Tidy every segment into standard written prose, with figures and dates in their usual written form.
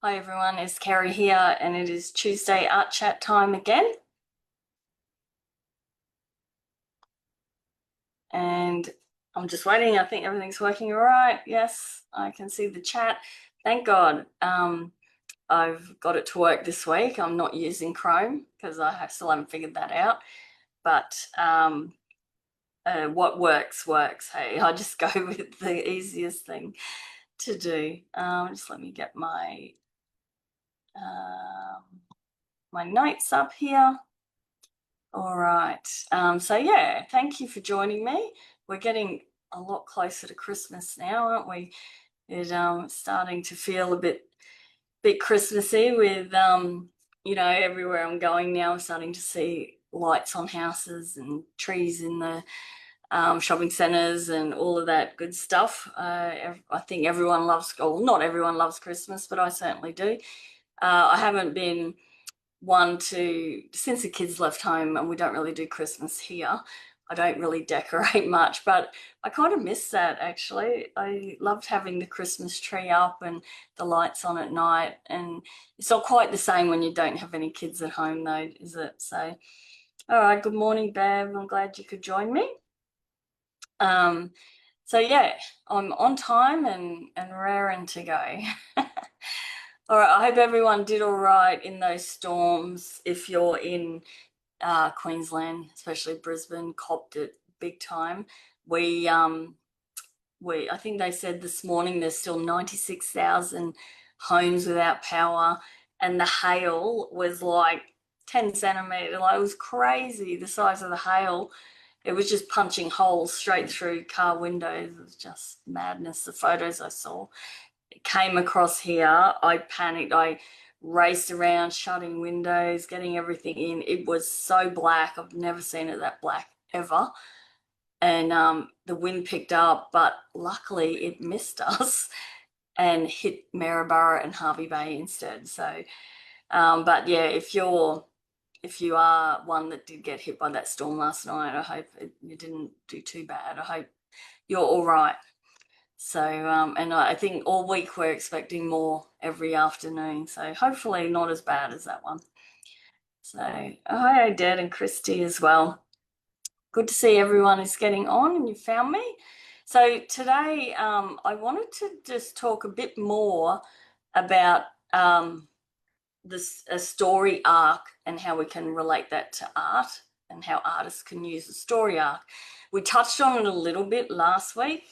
Hi everyone, it's Kerry here, and it is Tuesday Art Chat time again. And I'm just waiting. I think everything's working all right. Yes, I can see the chat. Thank God. I've got it to work this week. I'm not using Chrome because still haven't figured that out. But what works, works. Hey, I just go with the easiest thing to do. Just let me get um, my notes up here. All right. So yeah, thank you for joining me. We're getting a lot closer to Christmas now, aren't we? It's starting to feel a bit Christmassy with everywhere I'm going now, I'm starting to see lights on houses and trees in the shopping centres and all of that good stuff. I think everyone loves, or not everyone loves Christmas, but I certainly do. I haven't been one to since the kids left home, and we don't really do Christmas here. I don't really decorate much, but I kind of miss that actually. I loved having the Christmas tree up and the lights on at night, and it's not quite the same when you don't have any kids at home though, is it? So, all right, good morning, Bev. I'm glad you could join me. Um, so yeah, I'm on time and raring to go. All right, I hope everyone did all right in those storms. If you're in Queensland, especially Brisbane, copped it big time. We I think they said this morning there's still 96,000 homes without power, and the hail was like 10 centimeter. Like, it was crazy, the size of the hail. It was just punching holes straight through car windows. It was just madness. The photos I saw came across here, I panicked. I raced around, shutting windows, getting everything in. It was so black. I've never seen it that black ever. And the wind picked up, but luckily it missed us and hit Maryborough and Harvey Bay instead. So, but yeah, if you are one that did get hit by that storm last night, I hope you didn't do too bad. I hope you're all right. So, and I think all week we're expecting more every afternoon. So hopefully not as bad as that one. So, hi, Dad and Christy as well. Good to see everyone is getting on and you found me. So today, I wanted to just talk a bit more about this a story arc and how we can relate that to art and how artists can use a story arc. We touched on it a little bit last week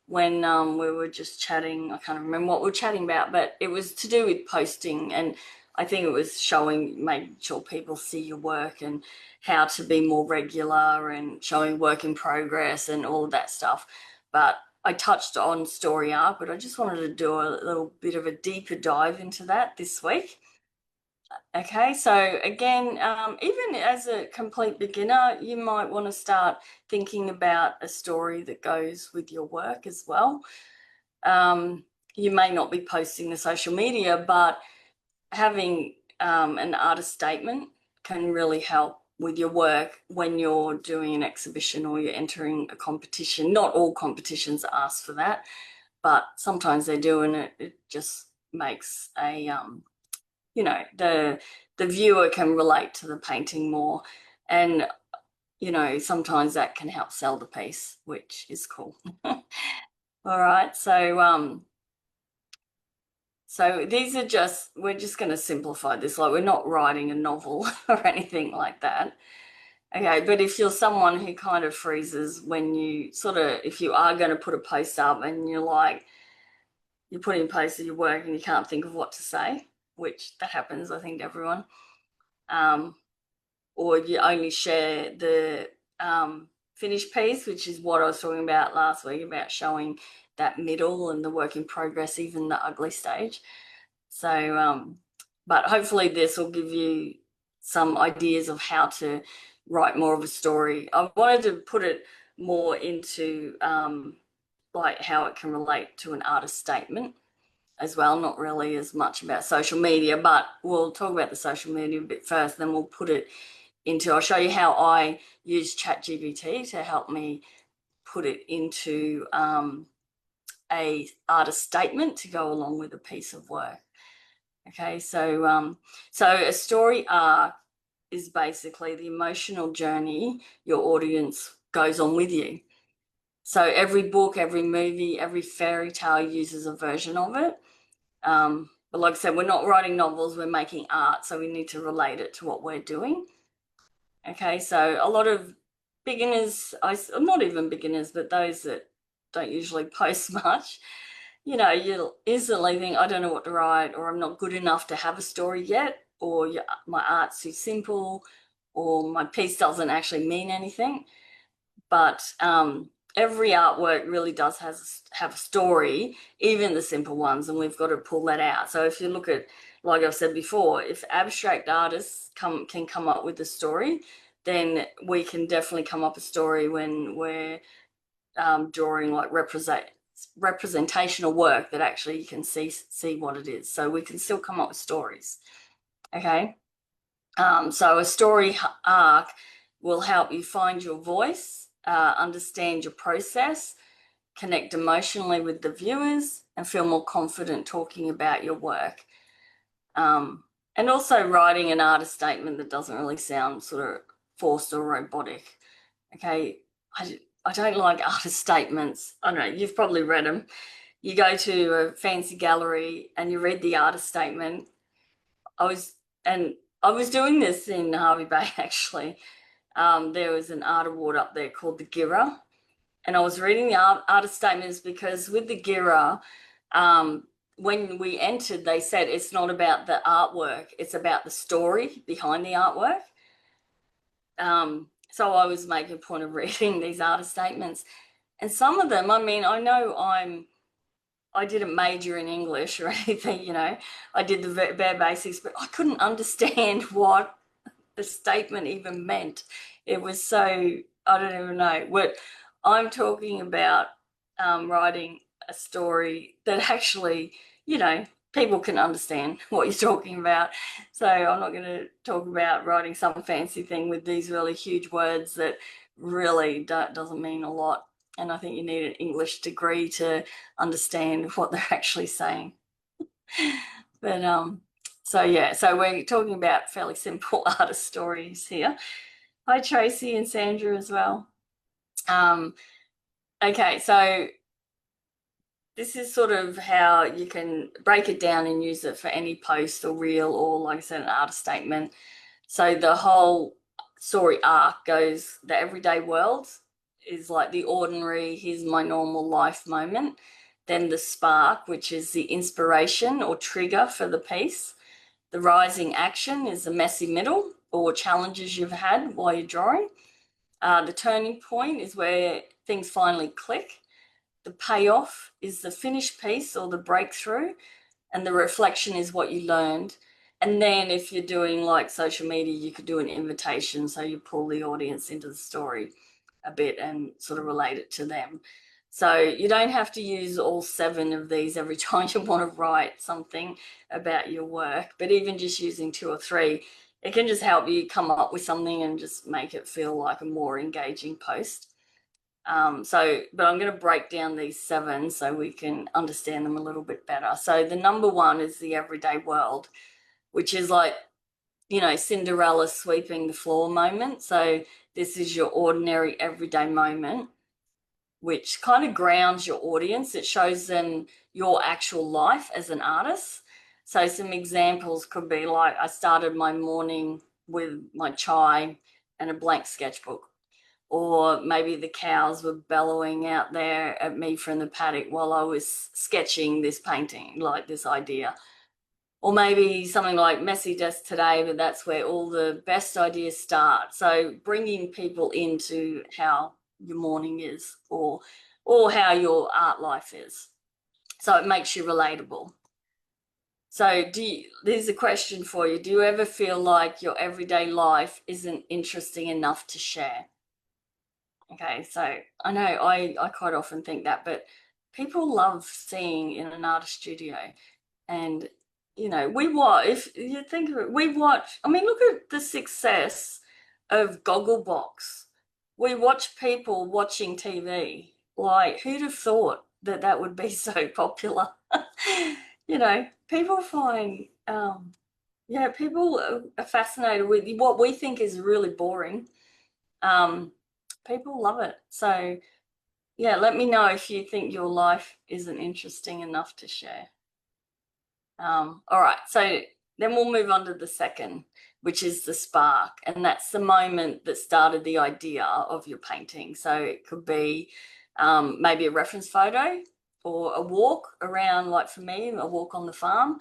when we were just chatting. I can't remember what we were chatting about, but it was to do with posting, and I think it was making sure people see your work and how to be more regular and showing work in progress and all of that stuff. But I touched on story arc, but I just wanted to do a little bit of a deeper dive into that this week. Okay, so again, even as a complete beginner, you might want to start thinking about a story that goes with your work as well. You may not be posting to social media, but having an artist statement can really help with your work when you're doing an exhibition or you're entering a competition. Not all competitions ask for that, but sometimes they do, and it just makes the viewer can relate to the painting more, and sometimes that can help sell the piece, which is cool. All right, so these are we're just going to simplify this, like we're not writing a novel or anything like that. Okay, but if you're someone who kind of freezes when you if you are going to put a post up and you're putting posts of your work and you can't think of what to say, which that happens, I think, to everyone. Um, or you only share the finished piece, which is what I was talking about last week, about showing that middle and the work in progress, even the ugly stage. So, but hopefully this will give you some ideas of how to write more of a story. I wanted to put it more into like how it can relate to an artist statement as well, not really as much about social media, but we'll talk about the social media a bit first, then we'll put it I'll show you how I use ChatGPT to help me put it into a artist statement to go along with a piece of work. Okay, so a story arc is basically the emotional journey your audience goes on with you. So every book, every movie, every fairy tale uses a version of it. But like I said, we're not writing novels, we're making art, so we need to relate it to what we're doing. Okay, so a lot of beginners, not even beginners, but those that don't usually post much, you'll instantly think, I don't know what to write, or I'm not good enough to have a story yet, or my art's too simple, or my piece doesn't actually mean anything. But every artwork really does have a story, even the simple ones, and we've got to pull that out. So if you look at, like I've said before, if abstract artists can come up with a story, then we can definitely come up with a story when we're drawing like representational work that actually you can see what it is. So we can still come up with stories. Okay. So a story arc will help you find your voice, understand your process, connect emotionally with the viewers, and feel more confident talking about your work. And also writing an artist statement that doesn't really sound sort of forced or robotic. Okay, I don't like artist statements. I don't know, you've probably read them. You go to a fancy gallery and you read the artist statement. I was doing this in Harvey Bay actually. There was an art award up there called the Gira, and I was reading the artist statements because with the Gira, when we entered, they said it's not about the artwork, it's about the story behind the artwork. So I was making a point of reading these artist statements, and some of them, I mean, I didn't major in English or anything, I did the bare basics, but I couldn't understand what the statement even meant. It was so, I don't even know what I'm talking about. Writing a story that actually, people can understand what you're talking about. So I'm not going to talk about writing some fancy thing with these really huge words that really doesn't mean a lot. And I think you need an English degree to understand what they're actually saying. But so yeah, so we're talking about fairly simple artist stories here. Hi Tracy and Sandra as well. Okay, so this is sort of how you can break it down and use it for any post or reel or, like I said, an artist statement. So the whole story arc goes, the everyday world is like the ordinary, here's my normal life moment. Then the spark, which is the inspiration or trigger for the piece. The rising action is the messy middle or challenges you've had while you're drawing. The turning point is where things finally click. The payoff is the finished piece or the breakthrough, and the reflection is what you learned. And then if you're doing like social media, you could do an invitation, so you pull the audience into the story a bit and sort of relate it to them. So you don't have to use all 7 of these every time you want to write something about your work, but even just using 2 or 3, it can just help you come up with something and just make it feel like a more engaging post. But I'm going to break down these 7 so we can understand them a little bit better. So the number 1 is the everyday world, which is like, Cinderella sweeping the floor moment. So this is your ordinary everyday moment, which kind of grounds your audience. It shows them your actual life as an artist. So some examples could be like, I started my morning with my chai and a blank sketchbook. Or maybe the cows were bellowing out there at me from the paddock while I was sketching this painting, like this idea. Or maybe something like messy desk today, but that's where all the best ideas start. So bringing people into how your morning is or how your art life is. So it makes you relatable. So there's a question for you. Do you ever feel like your everyday life isn't interesting enough to share? Okay, so I know I quite often think that, but people love seeing in an artist studio. And, if you think of it, we watch, I mean, look at the success of Gogglebox. We watch people watching TV. Like, who'd have thought that would be so popular? people find, people are fascinated with what we think is really boring. Um, People love it. So, yeah, let me know if you think your life isn't interesting enough to share. All right, so then we'll move on to the second, which is the spark. And that's the moment that started the idea of your painting. So it could be maybe a reference photo or a walk around, like for me, a walk on the farm,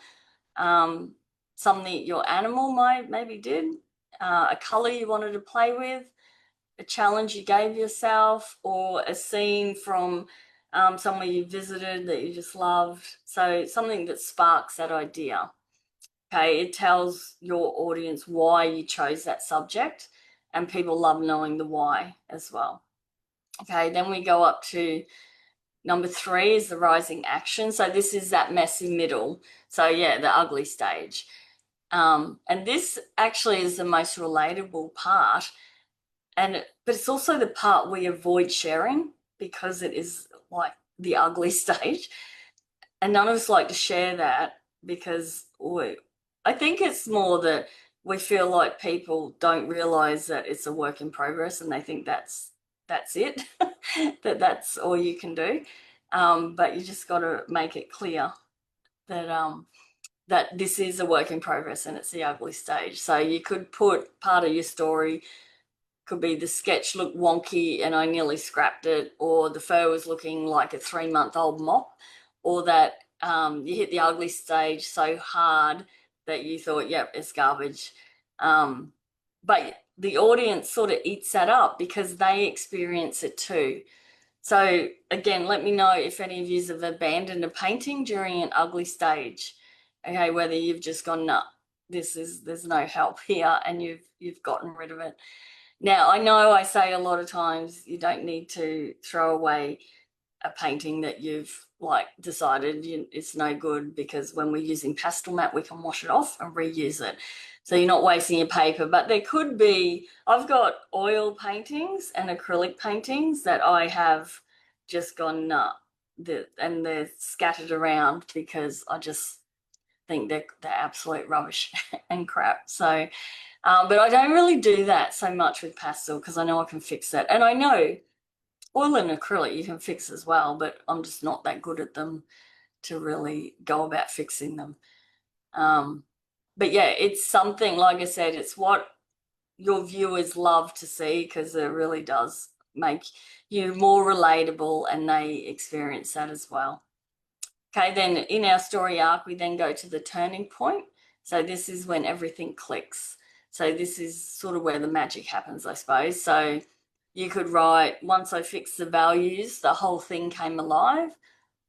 um, something your animal maybe did, a color you wanted to play with, a challenge you gave yourself, or a scene from somewhere you visited that you just loved. So something that sparks that idea. Okay, it tells your audience why you chose that subject, and people love knowing the why as well. Okay, then we go up to number 3 is the rising action. So this is that messy middle. So yeah, the ugly stage. And this actually is the most relatable part, but it's also the part we avoid sharing because it is like the ugly stage, and none of us like to share that because I think it's more that we feel like people don't realize that it's a work in progress, and they think that's it, that's all you can do. But you just got to make it clear that that this is a work in progress and it's the ugly stage. So you could put part of your story, could be the sketch looked wonky and I nearly scrapped it, or the fur was looking like a 3-month-old mop, or that you hit the ugly stage so hard that you thought, yep, it's garbage. But the audience sort of eats that up because they experience it too. So again, let me know if any of you have abandoned a painting during an ugly stage. Okay, whether you've just gone, nah, there's no help here, and you've gotten rid of it. Now, I know I say a lot of times you don't need to throw away a painting that you've like decided it's no good, because when we're using pastel mat, we can wash it off and reuse it. So you're not wasting your paper. But there could be, I've got oil paintings and acrylic paintings that I have just gone, nah, and they're scattered around because I just think they're absolute rubbish and crap. So but I don't really do that so much with pastel because I know I can fix it. And I know oil and acrylic you can fix as well, but I'm just not that good at them to really go about fixing them. Um, but yeah, it's something, like I said, it's what your viewers love to see because it really does make you more relatable and they experience that as well. Okay, then in our story arc, we then go to the turning point. So this is when everything clicks. So this is sort of where the magic happens, I suppose. So you could write, once I fixed the values, the whole thing came alive,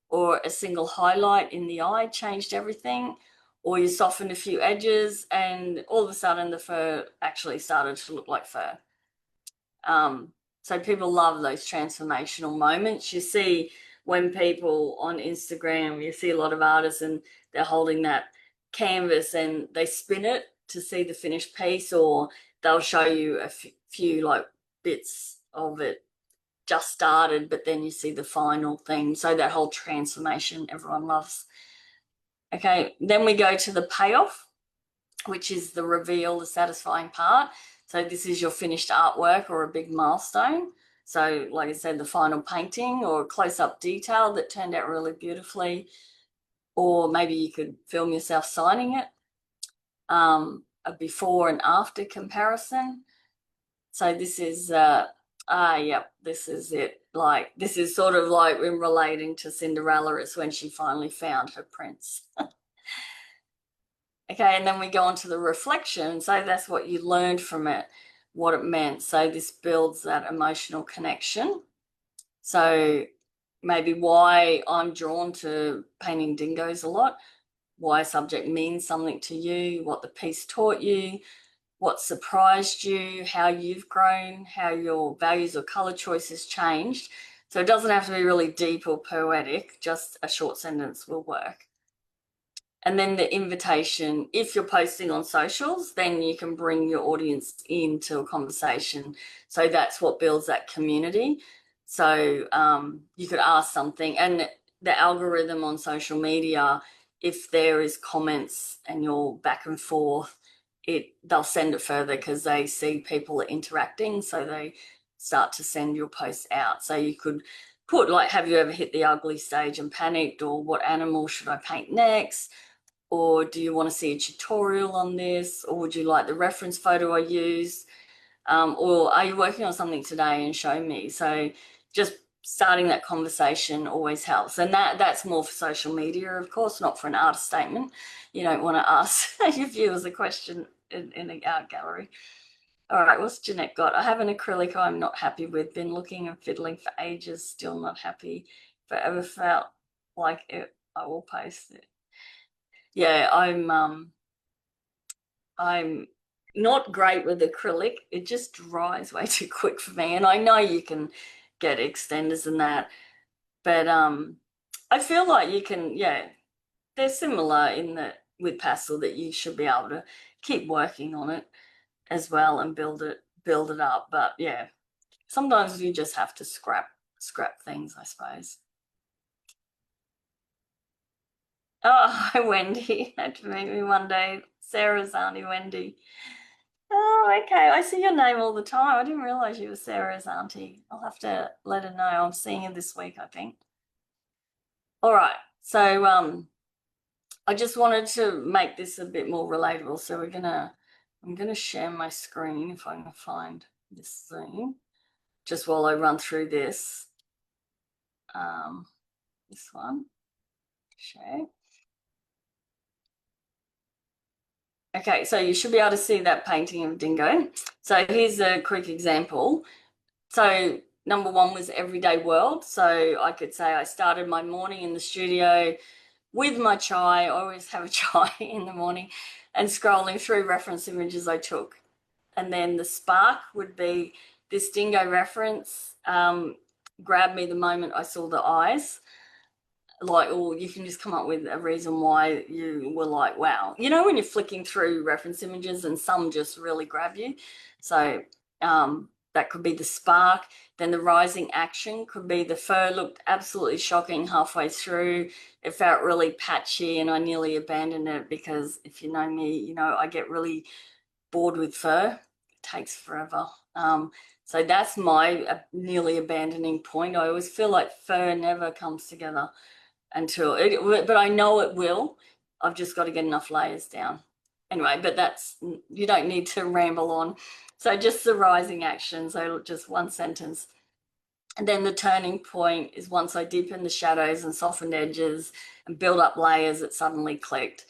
or a single highlight in the eye changed everything, or you softened a few edges and all of a sudden the fur actually started to look like fur. So people love those transformational moments. You see when people on Instagram, you see a lot of artists and they're holding that canvas and they spin it to see the finished piece, or they'll show you a few like bits of it just started, but then you see the final thing. So that whole transformation everyone loves. Okay, then we go to the payoff, which is the reveal, the satisfying part. So this is your finished artwork or a big milestone. So like I said, the final painting or close-up detail that turned out really beautifully, or maybe you could film yourself signing it, a before and after comparison. So this is, yep, this is it. Like, this is sort of like in relating to Cinderella, it's when she finally found her prince. Okay, and then we go on to the reflection. So that's what you learned from it, what it meant. So this builds that emotional connection. So maybe why I'm drawn to painting dingoes a lot, why a subject means something to you, what the piece taught you, what surprised you, how you've grown, how your values or color choices changed. So it doesn't have to be really deep or poetic, just a short sentence will work. And then the invitation, if you're posting on socials, then you can bring your audience into a conversation. So that's what builds that community. So you could ask something, and the algorithm on social media if there is comments and you're back and forth, they'll send it further because they see people are interacting, so they start to send your posts out. So you could put like, have you ever hit the ugly stage and panicked, or what animal should I paint next, or do you want to see a tutorial on this, or would you like the reference photo I used, or are you working on something today and show me. So just starting that conversation always helps, and that's more for social media, of course, not for an artist statement. You don't want to ask your viewers a question in an art gallery. All right, what's Jeanette got? I have an acrylic I'm not happy with, been looking and fiddling for ages, still not happy. If I ever felt like it, I will post it. Yeah, I'm not great with acrylic. It just dries way too quick for me. And I know you can get extenders and that, but I feel like you can, yeah, they're similar in that with pastel, that you should be able to keep working on it as well and build it up. But yeah, sometimes you just have to scrap things, I suppose. Oh, hi Wendy. Had to meet me one day. Sarah's auntie Wendy. Oh, okay. I see your name all the time. I didn't realize you were Sarah's auntie. I'll have to let her know. I'm seeing her this week, I think. All right. So I just wanted to make this a bit more relatable. So I'm gonna share my screen if I can find this Zoom, just while I run through this. This one. Share. Okay, so you should be able to see that painting of Dingo. So here's a quick example. So number one was everyday world. So I could say I started my morning in the studio with my chai. I always have a chai in the morning, and scrolling through reference images I took. And then the spark would be this dingo reference, grabbed me the moment I saw the eyes. Like, or you can just come up with a reason why you were like, wow. You know, when you're flicking through reference images and some just really grab you. So that could be the spark. Then the rising action could be the fur looked absolutely shocking halfway through. It felt really patchy and I nearly abandoned it, because if you know me, you know, I get really bored with fur. It takes forever. So that's my nearly abandoning point. I always feel like fur never comes together until it, but I know it will. I've just got to get enough layers down. Anyway, but that's, you don't need to ramble on. So just the rising action, so just one sentence. And then the turning point is once I deepened the shadows and softened edges and build up layers, it suddenly clicked.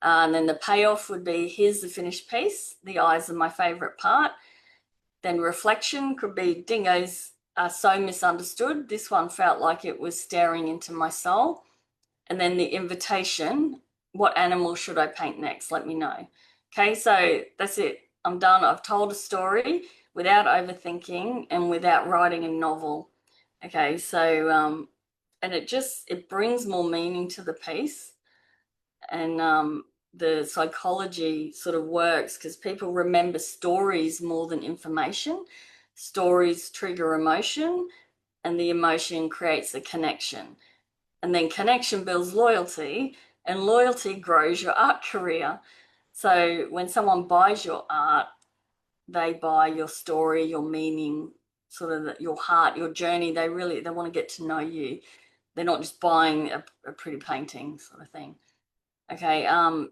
And then the payoff would be, here's the finished piece. The eyes are my favorite part. Then reflection could be, dingoes are so misunderstood. This one felt like it was staring into my soul. And then the invitation, what animal should I paint next? Let me know. Okay, so that's it. I'm done. I've told a story without overthinking and without writing a novel. Okay, so and it brings more meaning to the piece. And the psychology sort of works because people remember stories more than information. Stories trigger emotion, and the emotion creates a connection. And then connection builds loyalty, and loyalty grows your art career. So when someone buys your art, they buy your story, your meaning, sort of your heart, your journey. They want to get to know you. They're not just buying a pretty painting sort of thing. Okay,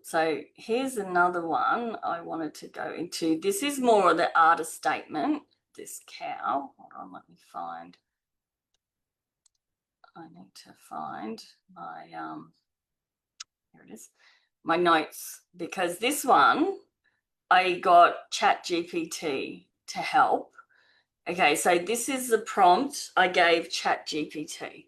so here's another one I wanted to go into. This is more of the artist statement. This cow. Hold on, let me find. I need to find my here it is, my notes, because this one I got ChatGPT to help. Okay, so this is the prompt I gave ChatGPT.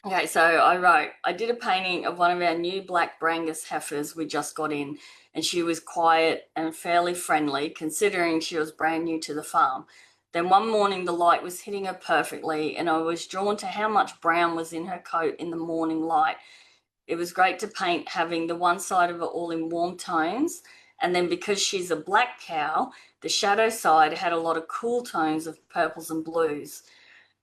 Okay, so I did a painting of one of our new Black Brangus heifers we just got in, and she was quiet and fairly friendly considering she was brand new to the farm. Then one morning the light was hitting her perfectly, and I was drawn to how much brown was in her coat in the morning light. It was great to paint having the one side of it all in warm tones, and then because she's a black cow, the shadow side had a lot of cool tones of purples and blues.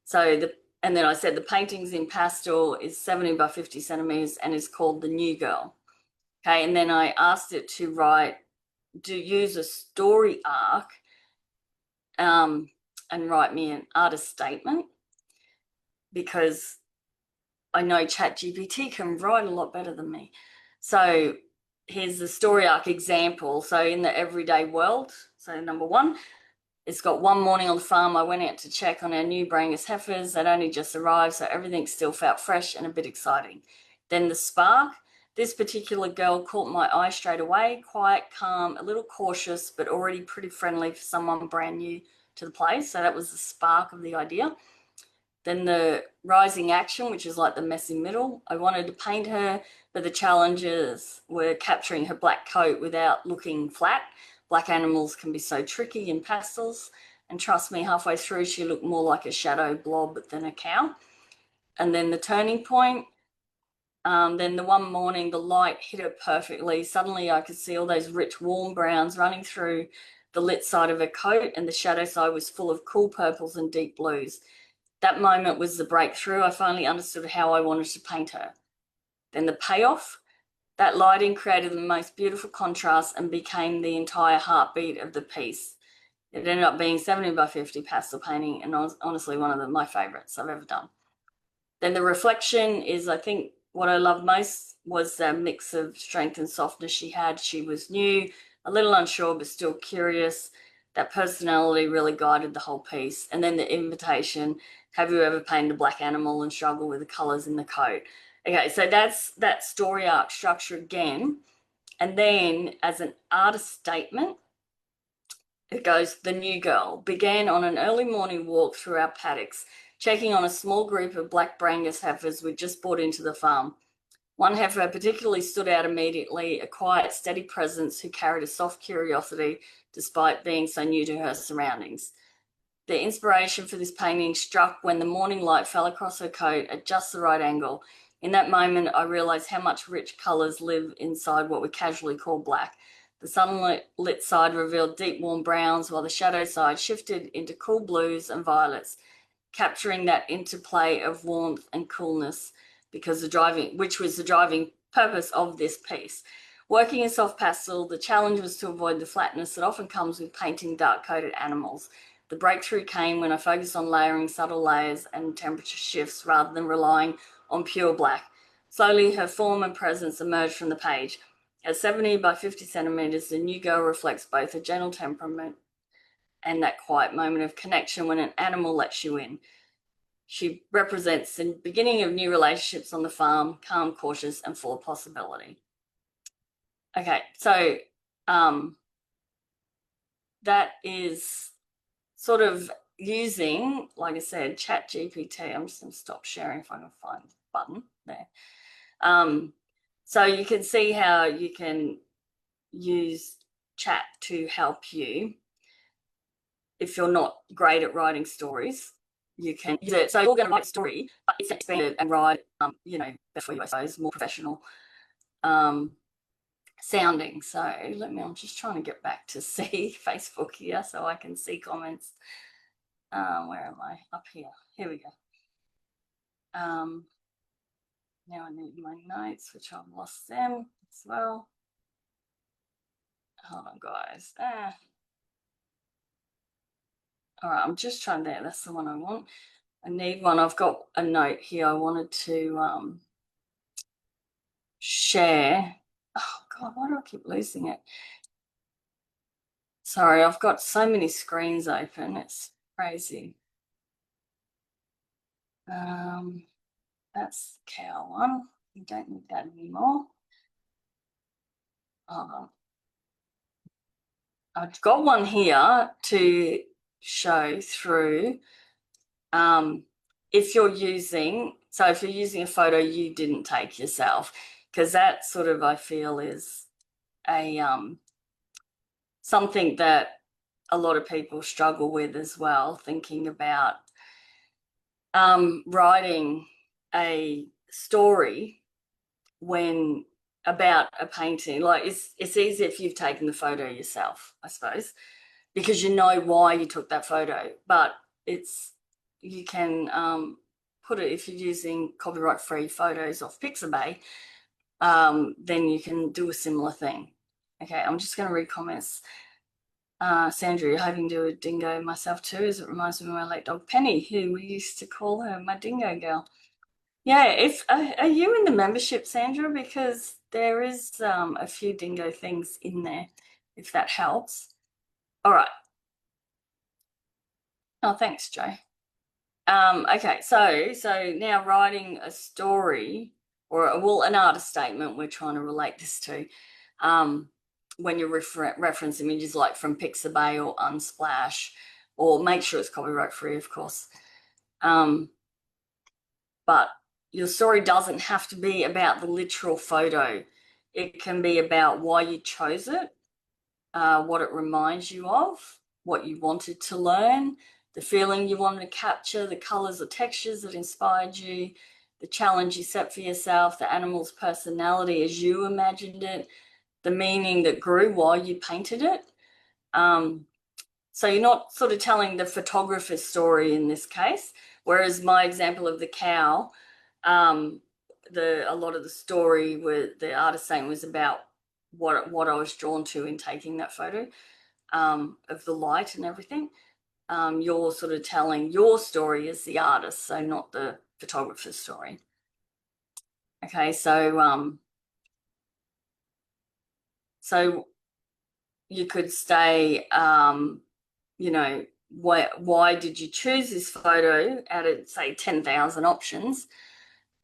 So and then I said the painting's in pastel, is 70 by 50 centimeters, and is called The New Girl. Okay, and then I asked it to use a story arc and write me an artist statement, because I know ChatGPT can write a lot better than me. So here's the story arc example. So in the everyday world, so number one, it's got one morning on the farm. I went out to check on our new Brangus heifers. They'd only just arrived, so everything still felt fresh and a bit exciting. Then the spark. This particular girl caught my eye straight away, quiet, calm, a little cautious, but already pretty friendly for someone brand new to the place. So that was the spark of the idea. Then the rising action, which is like the messy middle. I wanted to paint her, but the challenges were capturing her black coat without looking flat. Black animals can be so tricky in pastels. And trust me, halfway through, she looked more like a shadow blob than a cow. And then the turning point. Then the one morning, the light hit her perfectly. Suddenly, I could see all those rich, warm browns running through the lit side of her coat, and the shadow side was full of cool purples and deep blues. That moment was the breakthrough. I finally understood how I wanted to paint her. Then the payoff. That lighting created the most beautiful contrast and became the entire heartbeat of the piece. It ended up being 70 by 50 pastel painting, and honestly one of my favorites I've ever done. Then the reflection is, I think, what I loved most was the mix of strength and softness she had. She was new, a little unsure, but still curious. That personality really guided the whole piece. And then the invitation, have you ever painted a black animal and struggled with the colors in the coat? Okay, so that's that story arc structure again. And then as an artist statement, it goes, the new girl began on an early morning walk through our paddocks, checking on a small group of Black Brangus heifers we'd just brought into the farm. One heifer particularly stood out immediately, a quiet, steady presence who carried a soft curiosity despite being so new to her surroundings. The inspiration for this painting struck when the morning light fell across her coat at just the right angle. In that moment, I realised how much rich colours live inside what we casually call black. The sunlit side revealed deep, warm browns, while the shadow side shifted into cool blues and violets, capturing that interplay of warmth and coolness, which was the driving purpose of this piece. Working in soft pastel, the challenge was to avoid the flatness that often comes with painting dark-coated animals. The breakthrough came when I focused on layering subtle layers and temperature shifts rather than relying on pure black. Slowly, her form and presence emerged from the page. At 70 by 50 centimeters, the new girl reflects both a gentle temperament and that quiet moment of connection when an animal lets you in. She represents the beginning of new relationships on the farm, calm, cautious, and full of possibility. Okay, so that is sort of using, like I said, ChatGPT. I'm just going to stop sharing if I can find the button there. So you can see how you can use chat to help you. If you're not great at writing stories, you can use it. So you're going to write a story, but it's expanded and write, better for you, I suppose, more professional sounding. So I'm just trying to get back to see Facebook here so I can see comments. Where am I? Up here. Here we go. Now I need my notes, which I've lost them as well. Hold on, guys. All right, I'm just trying there. That's the one I want. I need one. I've got a note here I wanted to share. Oh, God, why do I keep losing it? Sorry, I've got so many screens open. It's crazy. That's cow one. You don't need that anymore. Hold on. I've got one here to show through. If you're using a photo you didn't take yourself, because that sort of, I feel, is a something that a lot of people struggle with as well, thinking about writing a story when about a painting. Like it's easy if you've taken the photo yourself, I suppose, because you know why you took that photo, but you can put it, if you're using copyright-free photos off Pixabay, then you can do a similar thing. Okay, I'm just going to read comments. Sandra, you're hoping to do a dingo myself too, as it reminds me of my late dog Penny, who we used to call her my dingo girl. Yeah, if are you in the membership, Sandra? Because there is a few dingo things in there, if that helps. All right. Oh, thanks, Joe. Okay, so now writing a story or well, an artist statement. We're trying to relate this to. When you reference images like from Pixabay or Unsplash, or make sure it's copyright free, of course. But your story doesn't have to be about the literal photo. It can be about why you chose it, what it reminds you of, what you wanted to learn, the feeling you wanted to capture, the colors or textures that inspired you, the challenge you set for yourself, the animal's personality as you imagined it, the meaning that grew while you painted it. So you're not sort of telling the photographer's story in this case, whereas my example of the cow, a lot of the story where the artist saying was about what I was drawn to in taking that photo, of the light and everything. You're sort of telling your story as the artist, so not the photographer's story. Okay, so you could say, you know, why did you choose this photo out of, say, 10,000 options?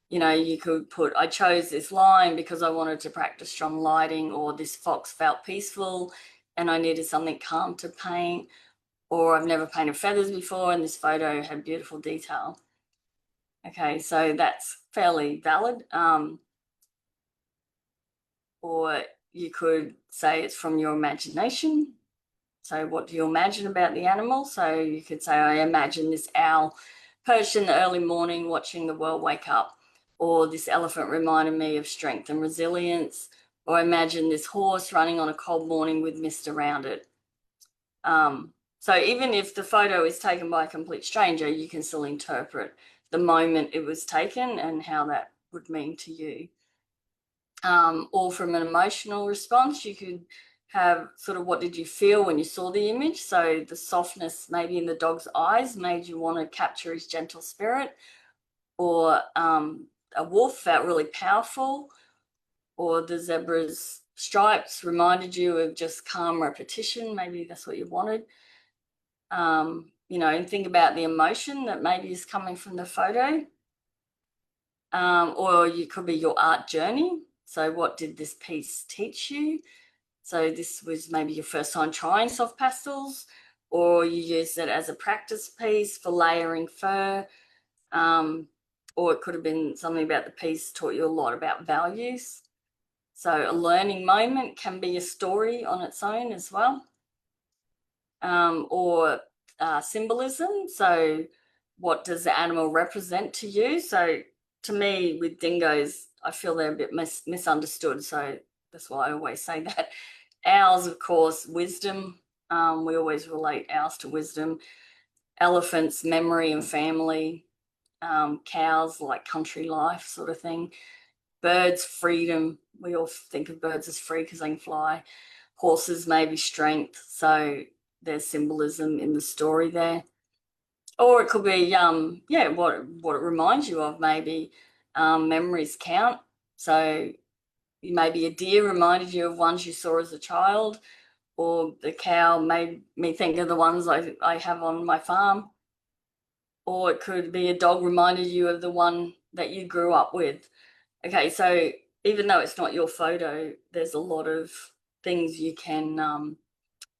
You know, you could put, I chose this line because I wanted to practice strong lighting, or this fox felt peaceful and I needed something calm to paint, or I've never painted feathers before and this photo had beautiful detail. Okay, so that's fairly valid. Or you could say it's from your imagination. So what do you imagine about the animal? So you could say, I imagine this owl perched in the early morning watching the world wake up, or this elephant reminded me of strength and resilience, or imagine this horse running on a cold morning with mist around it. So even if the photo is taken by a complete stranger, you can still interpret the moment it was taken and how that would mean to you. Or from an emotional response, you could have sort of, what did you feel when you saw the image? So the softness maybe in the dog's eyes made you want to capture his gentle spirit, or a wolf felt really powerful, or the zebra's stripes reminded you of just calm repetition. Maybe that's what you wanted. You know, and think about the emotion that maybe is coming from the photo. Or you could be your art journey. So what did this piece teach you? So this was maybe your first time trying soft pastels, or you used it as a practice piece for layering fur. Or it could have been something about the piece taught you a lot about values. So a learning moment can be a story on its own as well. Or symbolism. So what does the animal represent to you? So to me, with dingoes, I feel they're a bit misunderstood. So that's why I always say that. Owls, of course, wisdom. We always relate owls to wisdom. Elephants, memory and family. Cows, like country life sort of thing. Birds, freedom. We all think of birds as free because they can fly. Horses, maybe strength. So there's symbolism in the story there. Or it could be, yeah, what it reminds you of, maybe. Memories count. So maybe a deer reminded you of ones you saw as a child, or the cow made me think of the ones I have on my farm. Or it could be a dog reminded you of the one that you grew up with. Okay, so even though it's not your photo, there's a lot of things you can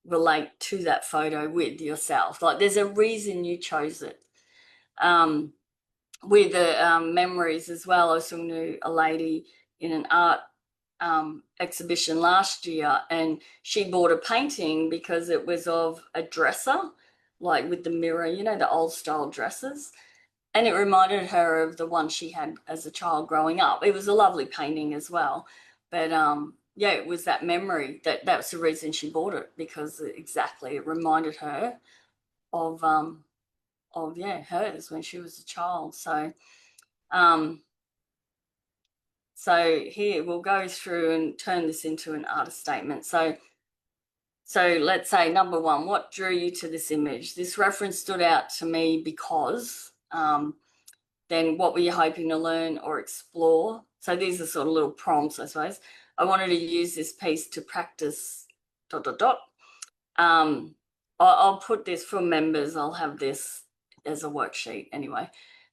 relate to that photo with yourself. Like there's a reason you chose it. With the memories as well, I was talking to a lady in an art exhibition last year, and she bought a painting because it was of a dresser, like with the mirror, you know, the old style dresses. And it reminded her of the one she had as a child growing up. It was a lovely painting as well. But yeah, it was that memory that's the reason she bought it, because exactly it reminded her of hers when she was a child. So here we'll go through and turn this into an artist statement. So let's say number one, what drew you to this image? This reference stood out to me because. Then what were you hoping to learn or explore? So these are sort of little prompts, I suppose. I wanted to use this piece to practice ... Um, I'll put this for members. I'll have this as a worksheet anyway.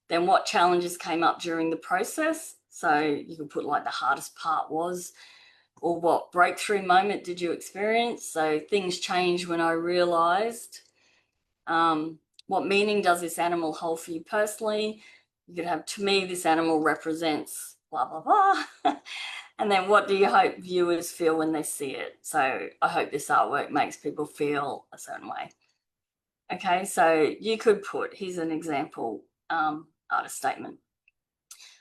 Then what challenges came up during the process? So you can put like the hardest part was, or what breakthrough moment did you experience? So things changed when I realized. What meaning does this animal hold for you personally? You could have, to me, this animal represents blah, blah, blah. And then what do you hope viewers feel when they see it? So I hope this artwork makes people feel a certain way. Okay, so you could put, here's an example artist statement.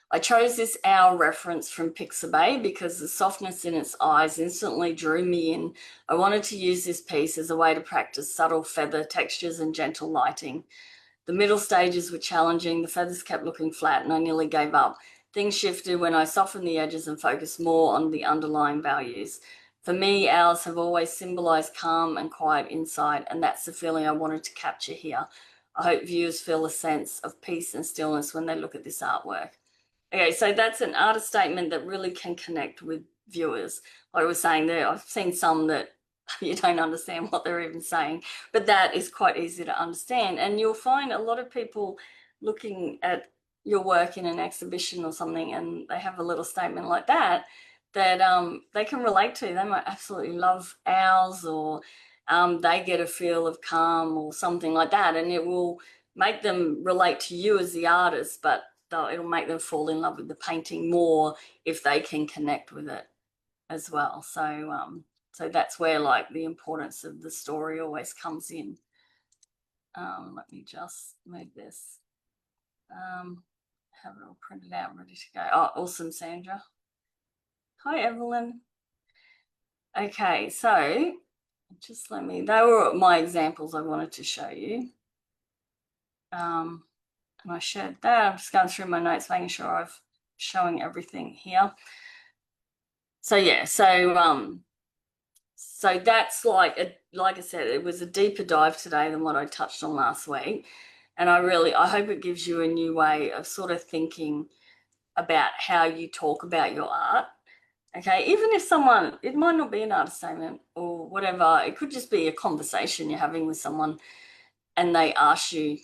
I chose this owl reference from Pixabay because the softness in its eyes instantly drew me in. I wanted to use this piece as a way to practice subtle feather textures and gentle lighting. The middle stages were challenging. The feathers kept looking flat and I nearly gave up. Things shifted when I softened the edges and focused more on the underlying values. For me, owls have always symbolized calm and quiet inside, and that's the feeling I wanted to capture here. I hope viewers feel a sense of peace and stillness when they look at this artwork. Okay, so that's an artist statement that really can connect with viewers. Like I was saying there, I've seen some that you don't understand what they're even saying, but that is quite easy to understand. And you'll find a lot of people looking at your work in an exhibition or something, and they have a little statement like that they can relate to. They might absolutely love owls, or they get a feel of calm or something like that, and it will make them relate to you as the artist, but it'll make them fall in love with the painting more if they can connect with it as well. So that's where like the importance of the story always comes in. Let me just move this. Have it all printed out, ready to go. Oh, awesome, Sandra. Hi, Evelyn. Okay, so just they were my examples I wanted to show you. And I shared that. I'm just going through my notes, making sure I'm showing everything here. So yeah, so that's like I said, it was a deeper dive today than what I touched on last week. And I hope it gives you a new way of sort of thinking about how you talk about your art. Okay, even if it might not be an artist statement or whatever, it could just be a conversation you're having with someone and they ask you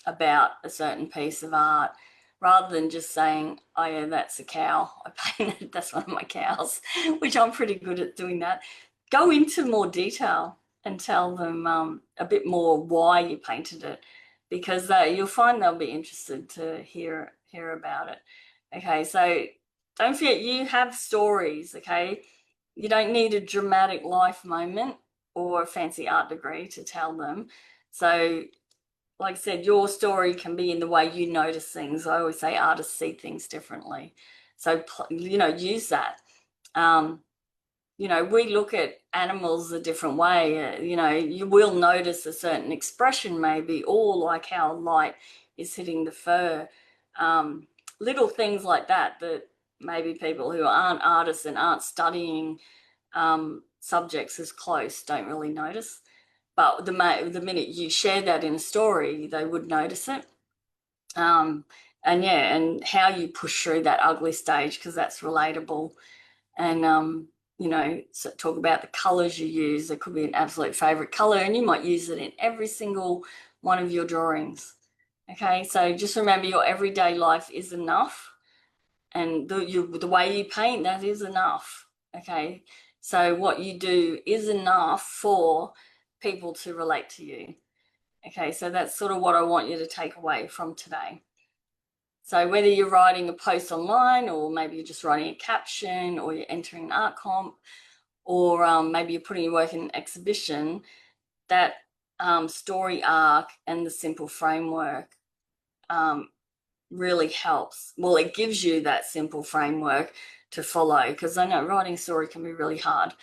about a certain piece of art, rather than just saying, oh yeah, that's a cow I painted, that's one of my cows, which I'm pretty good at doing that. Go into more detail and tell them a bit more why you painted it, because you'll find they'll be interested to hear about it. Okay, so don't forget, you have stories, okay? You don't need a dramatic life moment or a fancy art degree to tell them. So like I said, your story can be in the way you notice things. I always say artists see things differently. So, use that. We look at animals a different way. You will notice a certain expression maybe, or like how light is hitting the fur. Little things like that maybe people who aren't artists and aren't studying subjects as close don't really notice. But the minute you share that in a story, they would notice it. And how you push through that ugly stage, because that's relatable. And so talk about the colors you use. There could be an absolute favorite color, and you might use it in every single one of your drawings. Okay, so just remember, your everyday life is enough, and the way you paint, that is enough. Okay, so what you do is enough for people to relate to you. Okay, so that's sort of what I want you to take away from today. So whether you're writing a post online, or maybe you're just writing a caption, or you're entering an art comp, or maybe you're putting your work in an exhibition, that story arc and the simple framework really helps. Well, it gives you that simple framework to follow, because I know writing a story can be really hard,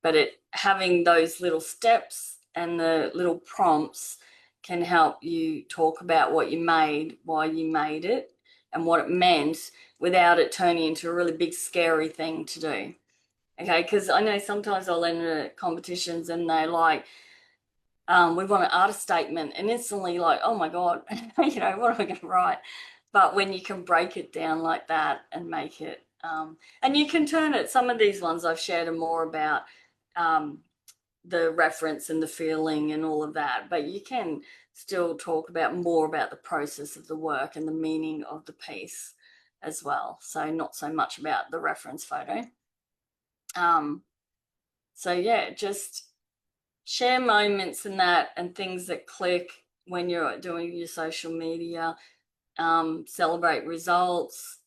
but having those little steps and the little prompts can help you talk about what you made, why you made it, and what it meant without it turning into a really big, scary thing to do. Okay, because I know sometimes I'll enter competitions and they're like, we want an artist statement, and instantly like, oh my God, what am I going to write? But when you can break it down like that and make it, and you can turn it, some of these ones I've shared are more about um, the reference and the feeling and all of that, but you can still talk about more about the process of the work and the meaning of the piece as well. So not so much about the reference photo. So yeah, just share moments and that and things that click when you're doing your social media. Celebrate results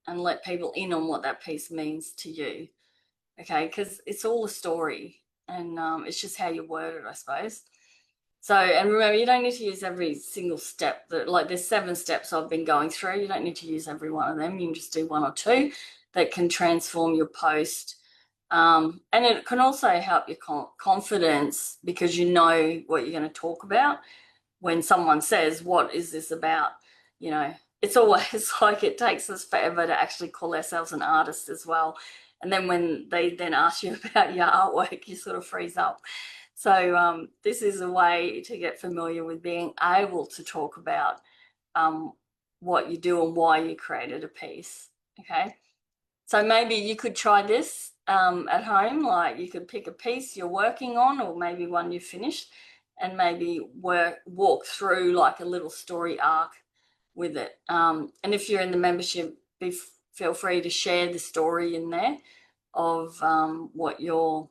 and let people in on what that piece means to you. Okay, because it's all a story, and it's just how you word it, I suppose. So, and remember, you don't need to use every single step. Like, there's 7 steps I've been going through. You don't need to use every one of them. You can just do 1 or 2 that can transform your post. And it can also help your confidence, because you know what you're going to talk about. When someone says, what is this about? It's always like, it takes us forever to actually call ourselves an artist as well. And then when they then ask you about your artwork, you sort of freeze up. So this is a way to get familiar with being able to talk about what you do and why you created a piece. Okay. So maybe you could try this at home. Like, you could pick a piece you're working on, or maybe one you finished, and maybe walk through like a little story arc with it. And if you're in the membership, feel free to share the story in there of what your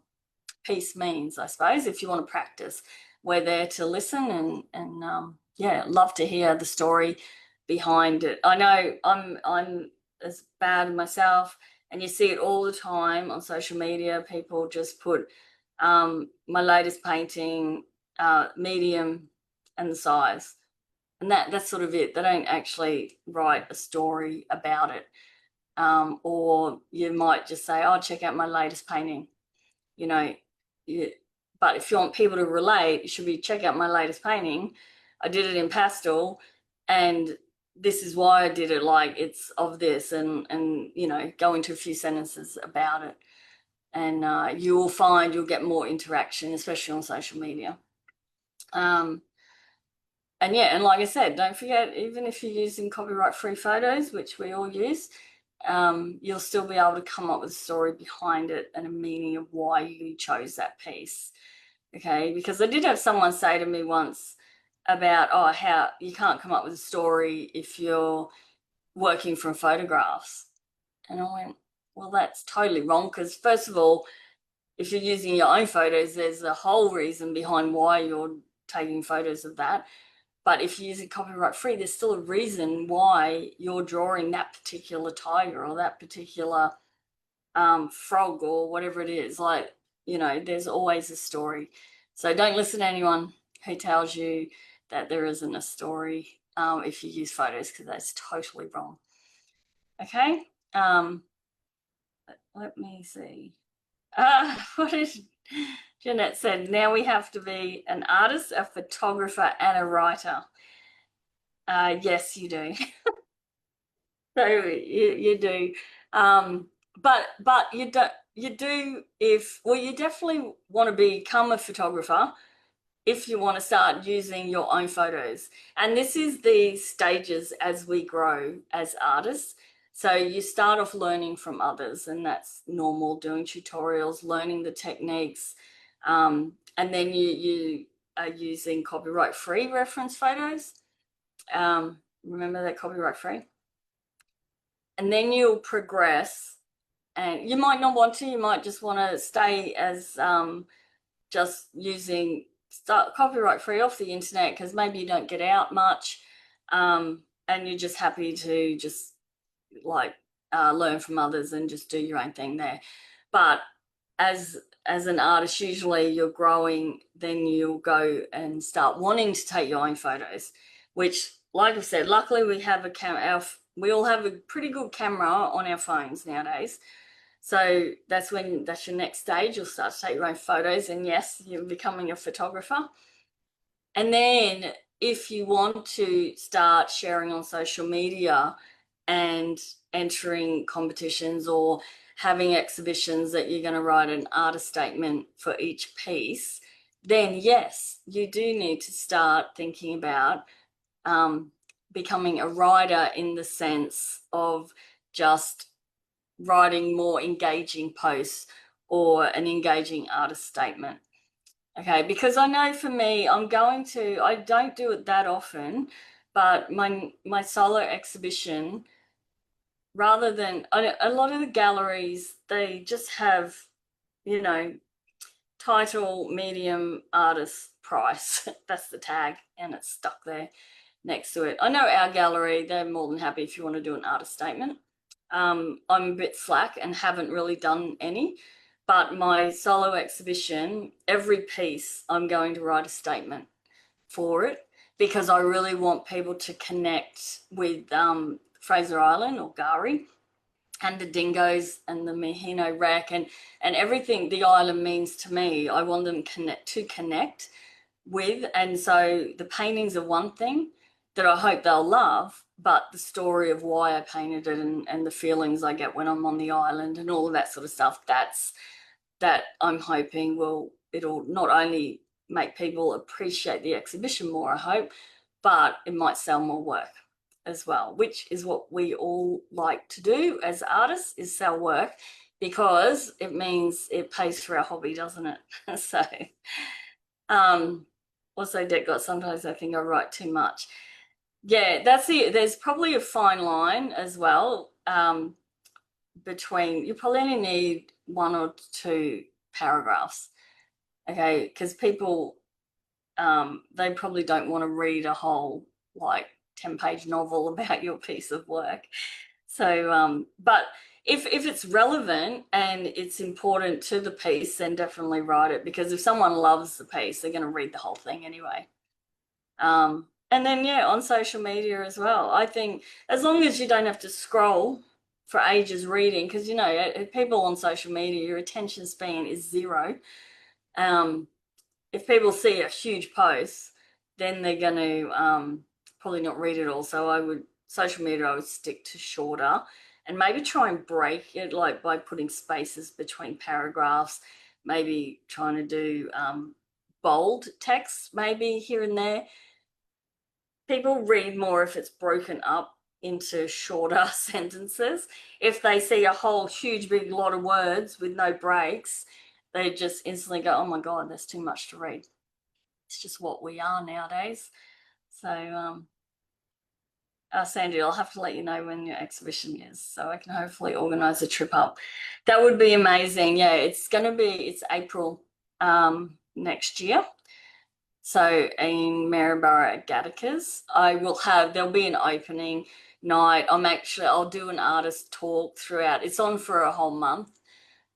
piece means, I suppose. If you want to practice, we're there to listen, and yeah, love to hear the story behind it. I know I'm as bad myself, and you see it all the time on social media. People just put my latest painting, medium, and the size, and that's sort of it. They don't actually write a story about it. Or you might just say, oh, check out my latest painting. you know but if you want people to relate, it should be, check out my latest painting. I did it in pastel, and this is why I did it. Like, it's of this, and go into a few sentences about it, and you will find you'll get more interaction, especially on social media. And yeah, and like I said, don't forget, even if you're using copyright-free photos, which we all use, you'll still be able to come up with a story behind it and a meaning of why you chose that piece. Okay, because I did have someone say to me once about, oh, how you can't come up with a story if you're working from photographs. And I went, well, that's totally wrong, because first of all, if you're using your own photos, there's a whole reason behind why you're taking photos of that. But if you're using copyright free, there's still a reason why you're drawing that particular tiger or that particular frog or whatever it is. Like, there's always a story. So don't listen to anyone who tells you that there isn't a story if you use photos, because that's totally wrong. Okay. Let me see. What is Jeanette said? Now we have to be an artist, a photographer, and a writer. Yes, you do. So you do. But you do, if, well, you definitely want to become a photographer if you want to start using your own photos. And this is the stages as we grow as artists. So you start off learning from others, and that's normal, doing tutorials, learning the techniques. And then you are using copyright-free reference photos. Remember that, copyright-free. And then you'll progress, and you might not want to, you might just want to stay as just using copyright-free off the internet, because maybe you don't get out much, and you're just happy to just like learn from others and just do your own thing there. But as an artist, usually you're growing, then you'll go and start wanting to take your own photos, which, like I said, luckily we have we all have a pretty good camera on our phones nowadays. So that's your next stage. You'll start to take your own photos, and yes, you're becoming a photographer. And then if you want to start sharing on social media and entering competitions or having exhibitions that you're going to write an artist statement for each piece, then yes, you do need to start thinking about becoming a writer in the sense of just writing more engaging posts or an engaging artist statement. Okay, because I know for me, I don't do it that often, but my solo exhibition, rather than a lot of the galleries, they just have, you know, title, medium, artist, price. That's the tag, and it's stuck there next to it. I know our gallery, they're more than happy if you want to do an artist statement. I'm a bit slack and haven't really done any, but my solo exhibition, every piece, I'm going to write a statement for it because I really want people to connect with Fraser Island or Gari and the dingoes and the Mahino wreck and everything the island means to me. I want them to connect with. And so the paintings are one thing that I hope they'll love, but the story of why I painted it and the feelings I get when I'm on the island and all of that sort of stuff, that I'm hoping it'll not only make people appreciate the exhibition more, I hope, but it might sell more work as well, which is what we all like to do as artists, is sell work, because it means it pays for our hobby, doesn't it? So also Dick got, sometimes I think I write too much. Yeah, that's it. There's probably a fine line as well, between, you probably only need 1 or 2 paragraphs, okay, because people they probably don't want to read a whole like 10-page novel about your piece of work. So but if it's relevant and it's important to the piece, then definitely write it, because if someone loves the piece, they're going to read the whole thing anyway. And then, yeah, on social media as well, I think as long as you don't have to scroll for ages reading, because, you know, people on social media, your attention span is 0. If people see a huge post, then they're going to probably not read it all. So social media, I would stick to shorter and maybe try and break it, like by putting spaces between paragraphs, maybe trying to do bold text maybe here and there. People read more if it's broken up into shorter sentences. If they see a whole huge big lot of words with no breaks, they just instantly go, oh my God, that's too much to read. It's just what we are nowadays. So Sandy, I'll have to let you know when your exhibition is, so I can hopefully organise a trip up. That would be amazing. Yeah, it's April next year. So in Maryborough at Gattaca's, there'll be an opening night. I'll do an artist talk throughout. It's on for a whole month.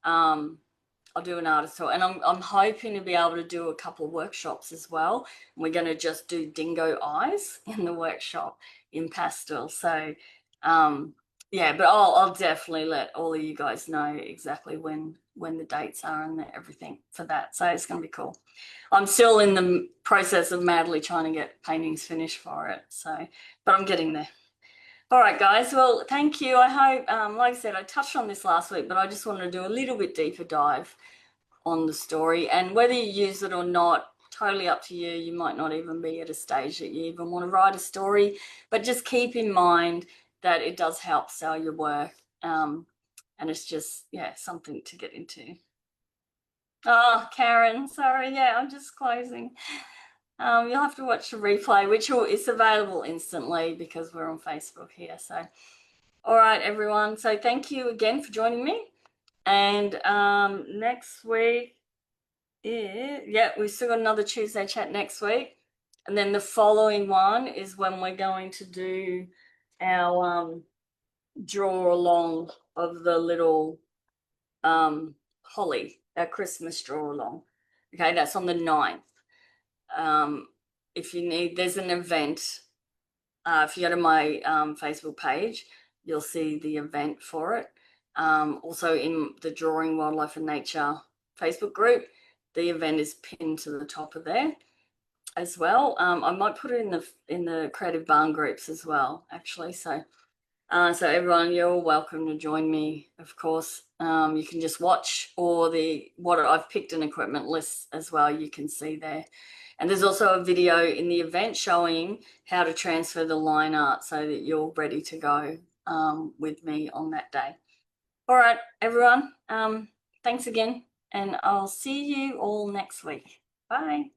I'll do an artist talk, and I'm hoping to be able to do a couple of workshops as well. We're going to just do dingo eyes in the workshop in pastel. So yeah, but I'll definitely let all of you guys know exactly when the dates are and everything for that. So it's going to be cool. I'm still in the process of madly trying to get paintings finished for it. So, but I'm getting there. All right, guys. Well, thank you. I hope, like I said, I touched on this last week, but I just wanted to do a little bit deeper dive on the story. And whether you use it or not, totally up to you. You might not even be at a stage that you even want to write a story, but just keep in mind that it does help sell your work. And it's just, yeah, something to get into. Oh, Karen, sorry. Yeah, I'm just closing. You'll have to watch the replay, it's available instantly because we're on Facebook here. So, all right, everyone. So thank you again for joining me. And next week, we've still got another Tuesday chat next week. And then the following one is when we're going to do our draw along of the little holly, our Christmas draw along. Okay, that's on the 9th. If you need, there's an event. If you go to my Facebook page, you'll see the event for it. Also in the Drawing Wildlife and Nature Facebook group, the event is pinned to the top of there. as well. I might put it in the Creative Barn groups as well, actually. So so everyone, you're all welcome to join me, of course. You can just watch, or what I've picked an equipment list as well, you can see there. And there's also a video in the event showing how to transfer the line art so that you're ready to go with me on that day. All right, everyone, thanks again, and I'll see you all next week. Bye.